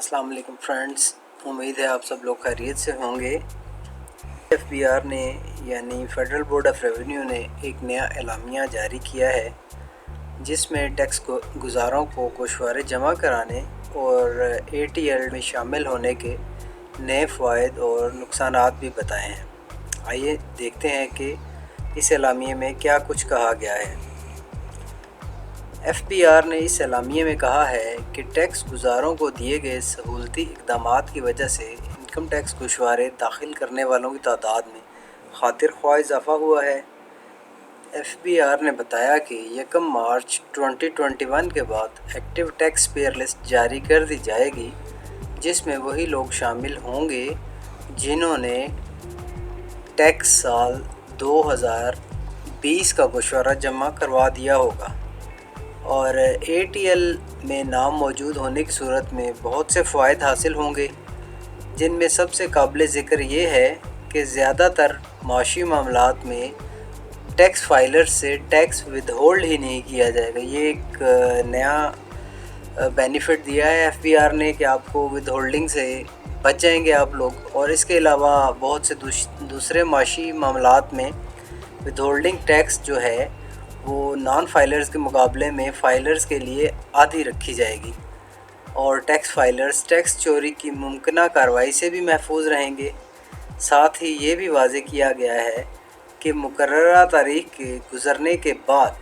अस्सलाम वालेकुम फ्रेंड्स, उम्मीद है आप सब लोग खैरियत से होंगे। FBR ने यानी फेडरल बोर्ड ऑफ रेवेन्यू ने एक नया एलामिया जारी किया है जिसमें टैक्स गुज़ारों को गोशवारे जमा कराने और ATL में शामिल होने के नए फ़वाइद और नुकसानात भी बताए हैं। आइए देखते हैं कि इस एलामिये में क्या कुछ कहा गया है। FBR ने इस एलामिये में कहा है कि टैक्स गुज़ारों को दिए गए सहूलती इक़दामात की वजह से इनकम टैक्स गोशवारे दाखिल करने वालों की तादाद में खातिर ख्वाह इजाफ़ा हुआ है। FBR ने बताया कि 1 मार्च 2021 के बाद एक्टिव टैक्स पेयर लिस्ट जारी कर दी जाएगी, जिसमें वही लोग शामिल होंगे जिन्होंने टैक्स साल 2020 का गोशवारा जमा करवा दिया होगा और ATL में नाम मौजूद होने की सूरत में बहुत से फ़वाइद हासिल होंगे, जिनमें सबसे काबिल ज़िक्र ये है कि ज़्यादातर माशी मामलात में टैक्स फाइलर से टैक्स विदहोल्ड ही नहीं किया जाएगा। ये एक नया बेनिफिट दिया है FBR ने कि आपको विदहोल्डिंग से बच जाएंगे आप लोग। और इसके अलावा बहुत से दूसरे माशी मामलात में विदहोल्डिंग टैक्स जो है वो नॉन फाइलर्स के मुकाबले में फ़ाइलर्स के लिए आधी रखी जाएगी और टैक्स फाइलर्स टैक्स चोरी की मुमकिना कार्रवाई से भी महफूज रहेंगे। साथ ही ये भी वाज़ेह किया गया है कि मुकर्ररा तारीख के गुज़रने के बाद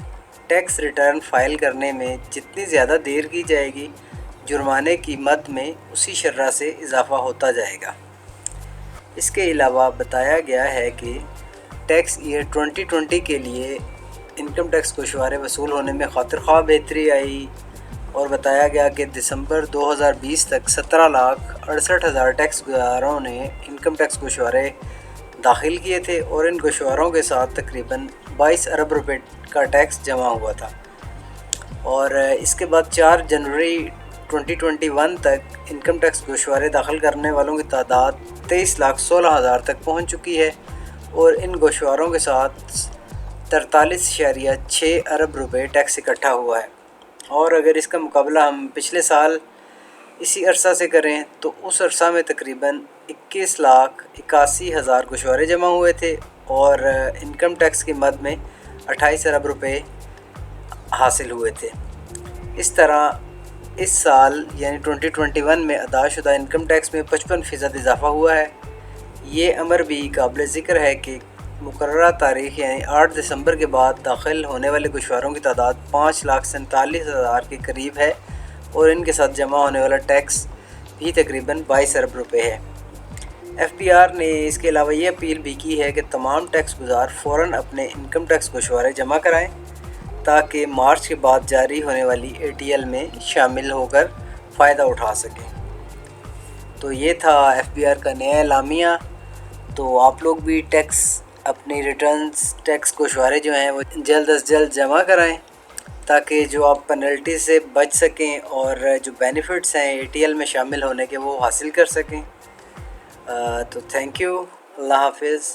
टैक्स रिटर्न फ़ाइल करने में जितनी ज़्यादा देर की जाएगी, जुर्माने की मद में उसी शर्रा से इजाफ़ा होता जाएगा। इसके अलावा बताया गया है कि टैक्स ईयर 2020 के लिए इनकम टैक्स गोशवारे वसूल होने में खातिर ख्वाह बेहतरी आई और बताया गया कि दिसंबर 2020 तक 17,68,000 टैक्स गुज़ारों ने इनकम टैक्स गोशवारे दाखिल किए थे और इन गोशवारों के साथ तकरीबन 22 अरब रुपए का टैक्स जमा हुआ था। और इसके बाद 4 जनवरी 2021 तक इनकम टैक्स गोशवारे दाखिल करने वालों की तादाद 23,16,000 तक पहुँच चुकी है और इन गोशवारों के साथ 43.6 अरब रुपए टैक्स इकट्ठा हुआ है। और अगर इसका मुकाबला हम पिछले साल इसी अरसा से करें तो उस अरसा में तकरीबन 21,81,000 गोशवारे जमा हुए थे और इनकम टैक्स की मद में 28 अरब रुपए हासिल हुए थे। इस तरह इस साल यानी 2021 में अदाशुदा इनकम टैक्स में 55% इजाफ़ा हुआ है। ये अमर भी काबिल ज़िक्र है कि मुकर्ररा तारीख़ यानी 8 दिसंबर के बाद दाखिल होने वाले गोशवारों की तादाद 5,47,000 के करीब है और इनके साथ जमा होने वाला टैक्स भी तकरीबन 22 अरब रुपए है। FBR ने इसके अलावा ये अपील भी की है कि तमाम टैक्स गुज़ार फ़ौरन अपने इनकम टैक्स गोशवारे जमा कराएं ताकि मार्च के बाद जारी होने वाली ATL में शामिल होकर फ़ायदा उठा सकें। तो ये था FBR का नया एलामिया। तो आप लोग भी अपनी रिटर्न्स टैक्स गोशवारे जो हैं वो जल्द अज जल्द जमा कराएं ताकि जो आप पेनल्टी से बच सकें और जो बेनिफिट्स हैं ATL में शामिल होने के वो हासिल कर सकें। तो थैंक यू, अल्लाह हाफिज़।